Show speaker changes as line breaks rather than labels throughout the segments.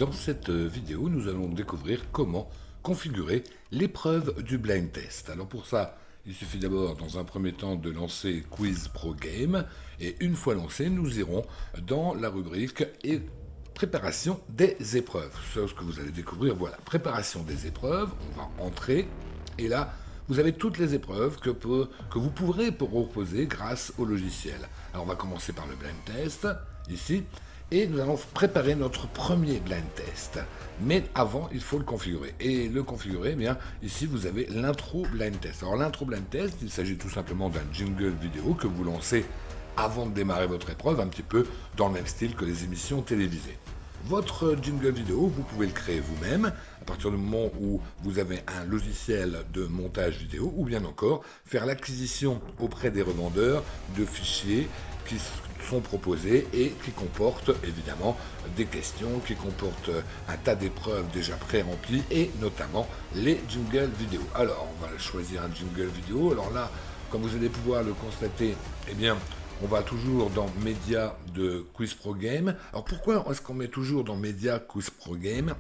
Dans cette vidéo, nous allons découvrir comment configurer l'épreuve du blind test. Alors pour ça, il suffit d'abord, dans un premier temps, de lancer Quiz Pro Game. Et une fois lancé, nous irons dans la rubrique et préparation des épreuves. C'est ce que vous allez découvrir. Voilà, préparation des épreuves. On va entrer. Et là, vous avez toutes les épreuves que vous pourrez proposer grâce au logiciel. Alors on va commencer par le blind test, ici. Et nous allons préparer notre premier blind test. Mais avant, il faut le configurer. Et le configurer, eh bien, ici, vous avez l'intro blind test. Alors, l'intro blind test, il s'agit tout simplement d'un jingle vidéo que vous lancez avant de démarrer votre épreuve, un petit peu dans le même style que les émissions télévisées. Votre jingle vidéo, vous pouvez le créer vous-même à partir du moment où vous avez un logiciel de montage vidéo ou bien encore faire l'acquisition auprès des revendeurs de fichiers qui sont proposés et qui comportent évidemment des questions, qui comportent un tas d'épreuves déjà pré-remplies et notamment les jingles vidéo. Alors on va choisir un jingle vidéo. Alors là, comme vous allez pouvoir le constater, eh bien on va toujours dans Média de Quiz Pro Game. Alors pourquoi est-ce qu'on met toujours dans Média Quiz Pro Game ?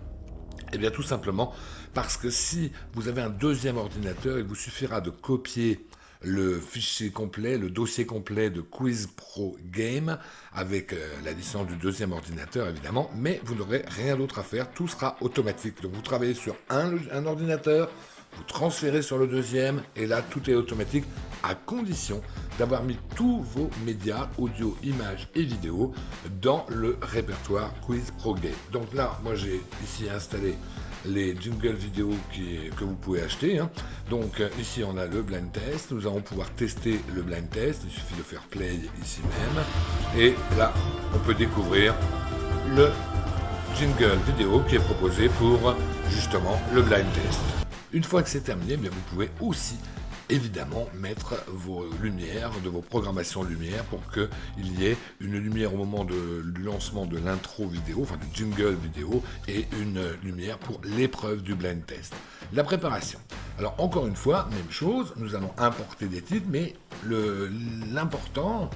Eh bien tout simplement parce que si vous avez un deuxième ordinateur, il vous suffira de copier le fichier complet, le dossier complet de Quiz Pro Game avec la licence du deuxième ordinateur évidemment, mais vous n'aurez rien d'autre à faire, tout sera automatique. Donc vous travaillez sur un ordinateur, vous transférez sur le deuxième et là tout est automatique à condition d'avoir mis tous vos médias audio, images et vidéos dans le répertoire Quiz Pro Game. Donc là, moi j'ai ici installé les jingles vidéo que vous pouvez acheter. Donc ici on a le blind test, nous allons pouvoir tester le blind test, il suffit de faire play ici même. Et là, on peut découvrir le jingle vidéo qui est proposé pour justement le blind test. Une fois que c'est terminé, bien vous pouvez aussi évidemment mettre vos lumières, de vos programmations lumière pour qu'il y ait une lumière au moment du lancement de l'intro vidéo, enfin du jingle vidéo, et une lumière pour l'épreuve du blind test. La préparation. Alors encore une fois, même chose, nous allons importer des titres, mais l'important,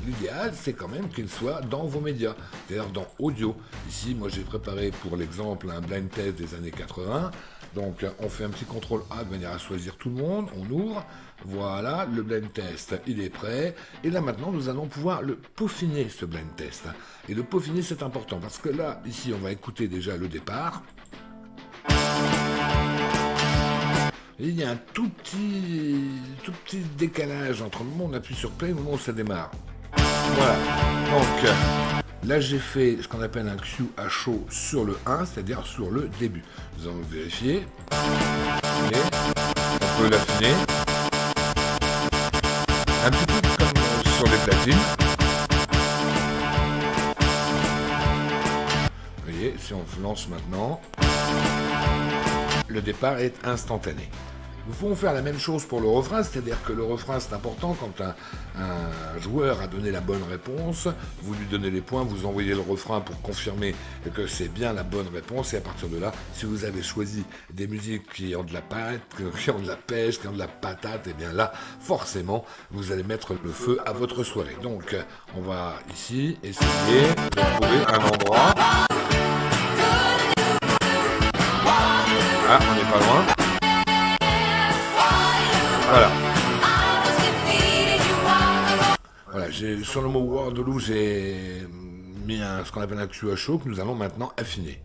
l'idéal, c'est quand même qu'ils soient dans vos médias, c'est-à-dire dans audio. Ici, moi j'ai préparé pour l'exemple un blind test des années 80. Donc on fait un petit contrôle A de manière à choisir tout le monde, on ouvre, voilà, le blind test il est prêt, et là maintenant nous allons pouvoir le peaufiner ce blind test. Et le peaufiner c'est important parce que là, ici on va écouter déjà le départ. Et il y a un tout petit décalage entre le moment où on appuie sur play et le moment où ça démarre. Voilà, donc là, j'ai fait ce qu'on appelle un Q à chaud sur le 1, c'est-à-dire sur le début. Nous allons vérifier. Et on peut l'affiner. Un petit peu comme sur les platines. Vous voyez, si on lance maintenant, le départ est instantané. Nous pouvons faire la même chose pour le refrain, c'est-à-dire que le refrain c'est important quand un joueur a donné la bonne réponse, vous lui donnez les points, vous envoyez le refrain pour confirmer que c'est bien la bonne réponse, et à partir de là, si vous avez choisi des musiques qui ont de la pâte, qui ont de la pêche, qui ont de la patate, et bien là, forcément, vous allez mettre le feu à votre soirée. Donc, on va ici essayer de trouver un endroit. Ah, on n'est pas loin. Voilà. Voilà, sur le mot Waterloo, j'ai mis ce qu'on appelle un Q à chaud que nous allons maintenant affiner.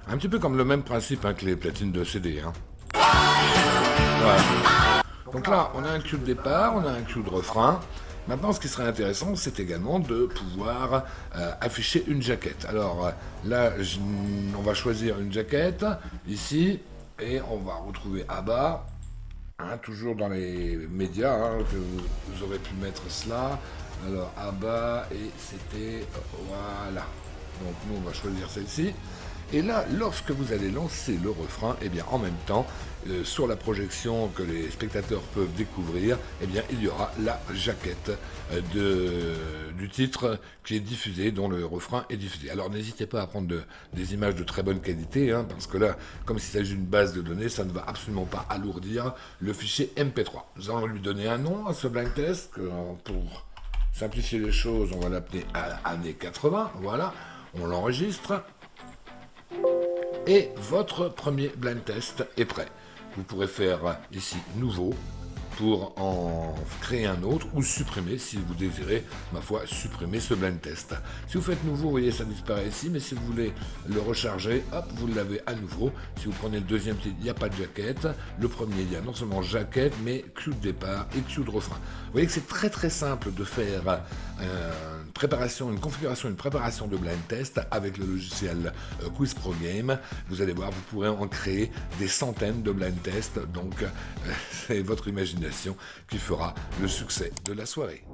Un petit peu comme le même principe que les platines de CD. Voilà. Donc là, on a un cue de départ, on a un cue de refrain. Maintenant, ce qui serait intéressant, c'est également de pouvoir afficher une jaquette. Alors là, on va choisir une jaquette, ici, et on va retrouver ABBA, toujours dans les médias, que vous aurez pu mettre cela. Alors ABBA, et c'était, voilà. Donc nous, on va choisir celle-ci. Et là, lorsque vous allez lancer le refrain, eh bien, en même temps, sur la projection que les spectateurs peuvent découvrir, eh bien, il y aura la jaquette du titre qui est diffusé, dont le refrain est diffusé. Alors n'hésitez pas à prendre des images de très bonne qualité, hein, parce que là, comme il s'agit d'une base de données, ça ne va absolument pas alourdir le fichier MP3. Nous allons lui donner un nom à ce blind test, pour simplifier les choses, on va l'appeler années 80, voilà, on l'enregistre. Et votre premier blind test est prêt. Vous pourrez faire ici nouveau pour en créer un autre ou supprimer si vous désirez, ma foi, supprimer ce blind test. Si vous faites nouveau, vous voyez, ça disparaît ici, mais si vous voulez le recharger, hop, vous l'avez à nouveau. Si vous prenez le deuxième titre, il n'y a pas de jaquette. Le premier, il y a non seulement jaquette, mais cue de départ et cue de refrain. Vous voyez que c'est très très simple de faire une configuration, une préparation de blind test avec le logiciel Quiz Pro Game. Vous allez voir, vous pourrez en créer des centaines de blind tests, donc c'est votre imagination qui fera le succès de la soirée.